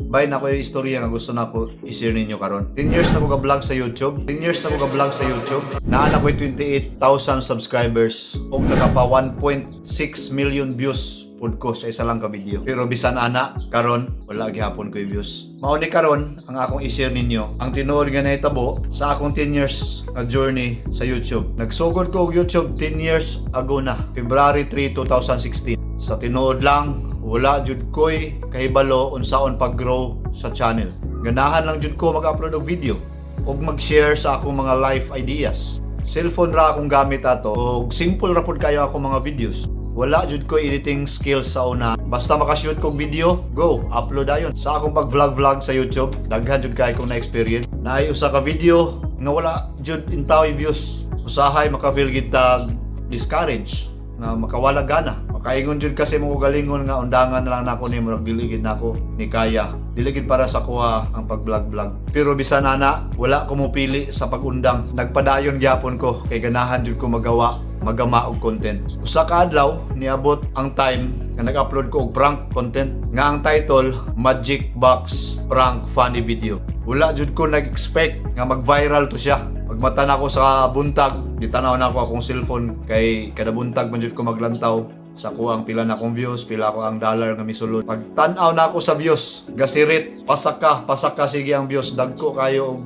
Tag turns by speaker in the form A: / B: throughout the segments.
A: Bay na ko yung istorya nga gusto na ko i-share ninyo karon. 10 years na ko ka-vlog sa YouTube. 10 years na ko ka-vlog sa YouTube. Naana ko 28,000 subscribers ug nakapa 1.6 million views pud ko sa isa lang ka video. Pero bisan ana karon wala gihapon ko yung views. Mao ni karon ang akong i-share ninyo ang tinuod nga nahitabo sa akong 10 years nga journey sa YouTube. Nagsugod ko og YouTube 10 years ago na, February 3, 2016. Sa tinuod lang wala jud ko'y kahibalo unsaon pag-grow sa channel. Ganahan lang jud ko mag-upload og video ug mag-share sa akong mga life ideas. Cellphone ra akong gamit ato ug simple ra pud kayo akong mga videos. Wala jud ko editing skills sa una. Basta makashoot kog video, go, upload ayon. Sa akong pag-vlog sa YouTube, daghan jud kay kong na-experience. Naay usa ka video nga wala jud intaw views. Usahay makafeel gid tag discourage nga makawala gana. Makaingon jud kasi mo galingon nga undangan na lang nako ni murag dili gid nako ni kaya. Dili gid para sa kuha ang pag-vlog. Pero bisan ana, wala ko mopili sa pag-undang. Nagpadayon gyapon ko kay ganahan jud ko magama og content. Usa ka adlaw niabot ang time nga nag-upload ko og prank content nga ang title Magic Box Prank Funny Video. Wala jud ko nag-expect nga mag-viral to siya. Pagmata na ko sa buntag, gitanaw na ko akong cellphone kay kada buntag man jud ko maglantaw sa kuang pila na akong views, pila ko ang dollar nga misulod. Pag tan-aw na ako sa views, gasirit, pasaka sige ang views, dagko kayo og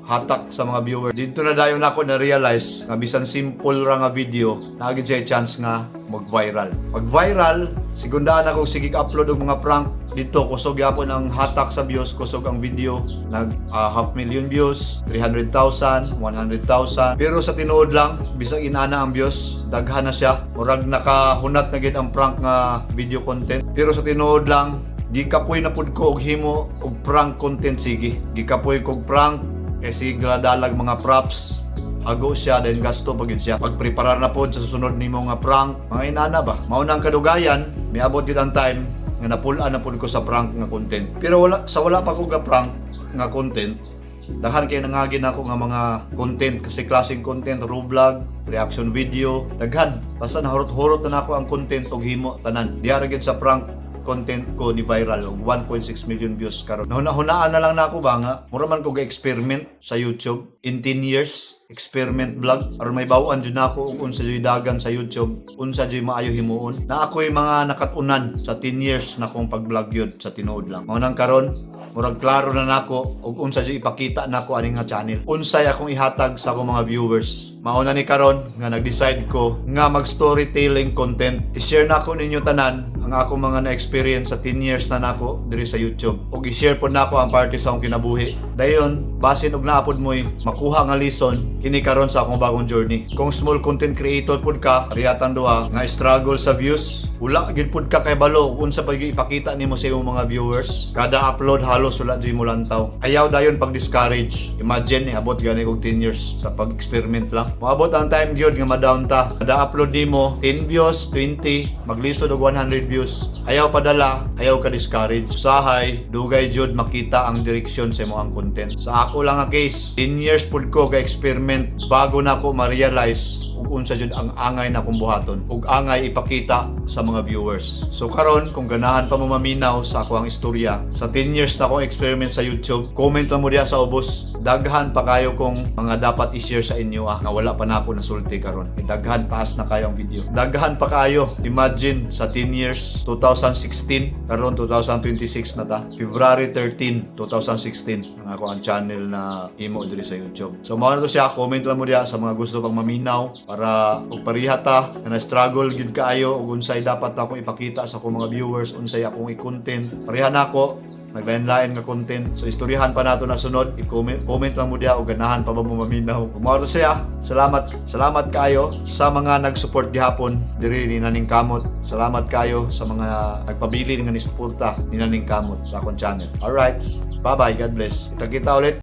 A: hatak sa mga viewer. Dito na dayon ako na-realize nga bisan simple ra nga video, naagid siya chance nga mag-viral. Pag-viral, sigundaan ako sige upload og mga prank dito, kusog yapon ang hatak sa views, kusog ang video, nag 500,000 views, 300,000, 100,000. Pero sa tinuod lang, bisag inana ang views, daghan na siya. Murag nakahunat na gid ang prank nga video content. Pero sa tinuod lang, gikapoy na pud ko og himo og prank content sige. Gikapoy ko og prank kasi dalag mga props, hago siya, then gasto pagid siya. Pagpreparar na pod sa susunod nimo nga prank, mga inana ba? Mao nang kadugayan, miabot gid ang time nga napulaan na pod ko sa prank nga content. Pero wala pa ko ga prank nga content, daghan kay nangagin ako nga mga content kasi klaseng content, raw vlog, reaction video, daghan. Basta nahurot-hurot na ako ang content og himo tanan. Diara gid sa prank content ko ni viral og 1.6 million views karon. Hunaan na lang nako ba nga mura man ko ga-experiment sa YouTube in 10 years experiment vlog aron may baw-an jud nako og unsa jud dagan sa YouTube, unsa jud maayo himuon. Na ako'y mga nakatunan sa 10 years na kong pag-vlog yun sa tinuod lang. Mao nang karon murag klaro na nako og unsa jud ipakita nako ani nga channel. Unsay akong ihatag sa akong mga viewers. Mao na ni karon nga nag-decide ko nga mag-storytelling content. I-share nako ninyo tanan ang akong mga na-experience sa 10 years na nako diri sa YouTube. Og i-share pod nako ang parte sa akong kinabuhi. Dayon, basin og naapod mo'y makuha nga lesson kini karon sa akong bagong journey. Kung small content creator pod ka, riyatan duha nga struggle sa views, wala gid pod ka kay balo unsa pag ipakita nimo sa imong mga viewers. Kada upload halos wala jud mo lantaw. Ayaw dayon pag discourage. Imagine abot gani og 10 years sa pag-experiment lang. Maabot ang time gyud nga ma-down ta. Kada upload nimo 10 views, 20, maglisod og 100 views. Ayaw padala, ayaw ka discourage. Usahay, dugay jud makita ang direksyon sa imong content. Sa ako lang nga case, 10 years pud ko ka-experiment bago na ko ma-realize ug unsa jud ang angay na kong buhaton ug angay ipakita sa mga viewers. So karon kung ganahan pa mo maminaw sa ako ang istorya sa 10 years na akong experiment sa YouTube, comment lang mo diha sa ubos. Daghan pa kayo kung mga dapat i-share sa inyo nga wala pa na ako nasulti karon. Daghan taas na kayo ang video. Daghan pa kayo. Imagine sa 10 years 2016 karon 2026 na ta. February 13, 2016 ang ako ang channel na imo diri sa YouTube. So mao na to siya, comment lang mo diha sa mga gusto pang maminaw para og pareha ta nga na-struggle gid kaayo ug unsay dapat akong ipakita sa akong mga viewers, unsay akong i-content. Pareha nako naglain-lain nga content. So istoryahan pa nato na sunod. I-comment lang mo diha og ganahan pa ba mo maminaw. Kung mao to siya, salamat kayo sa mga nag-support gihapon diri ni Naning Kamot. Salamat kayo sa mga nagpabili nga ni suporta ni Naning Kamot sa akong channel. Alright. Bye-bye. God bless. Kita-kita ulit.